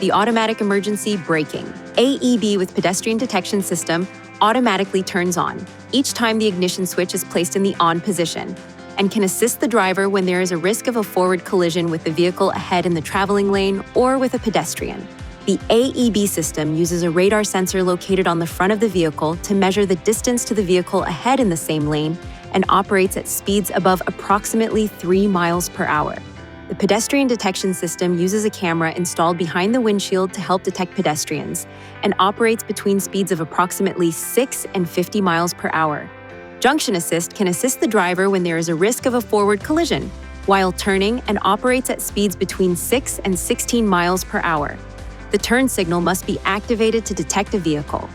the automatic emergency braking. AEB with pedestrian detection system automatically turns on each time the ignition switch is placed in the on position and can assist the driver when there is a risk of a forward collision with the vehicle ahead in the traveling lane or with a pedestrian. The AEB system uses a radar sensor located on the front of the vehicle to measure the distance to the vehicle ahead in the same lane and operates at speeds above approximately 3 miles per hour. The pedestrian detection system uses a camera installed behind the windshield to help detect pedestrians and operates between speeds of approximately 6 and 50 miles per hour. Junction Assist can assist the driver when there is a risk of a forward collision, while turning and operates at speeds between 6 and 16 miles per hour. The turn signal must be activated to detect a vehicle.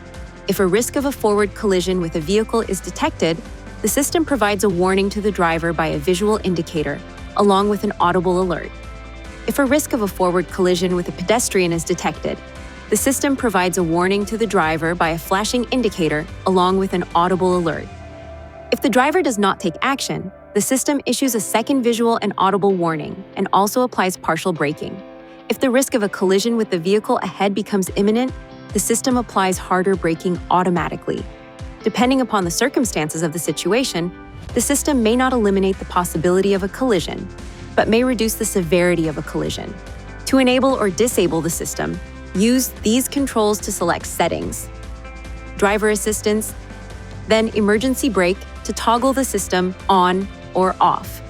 If a risk of a forward collision with a vehicle is detected, the system provides a warning to the driver by a visual indicator, along with an audible alert. If a risk of a forward collision with a pedestrian is detected, the system provides a warning to the driver by a flashing indicator, along with an audible alert. If the driver does not take action, the system issues a second visual and audible warning and also applies partial braking. If the risk of a collision with the vehicle ahead becomes imminent, the system applies harder braking automatically. Depending upon the circumstances of the situation, the system may not eliminate the possibility of a collision, but may reduce the severity of a collision. To enable or disable the system, use these controls to select Settings, Driver Assistance, then Emergency Brake to toggle the system on or off.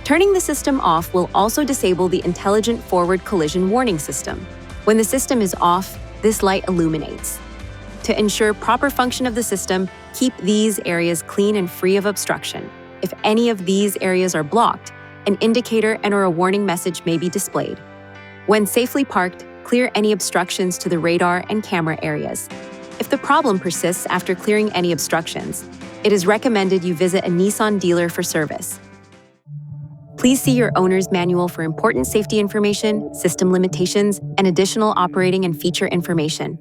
Turning the system off will also disable the Intelligent Forward Collision Warning System. When the system is off, this light illuminates. To ensure proper function of the system, keep these areas clean and free of obstruction. If any of these areas are blocked, an indicator and/or a warning message may be displayed. When safely parked, clear any obstructions to the radar and camera areas. If the problem persists after clearing any obstructions, it is recommended you visit a Nissan dealer for service. Please see your owner's manual for important safety information, system limitations, and additional operating and feature information.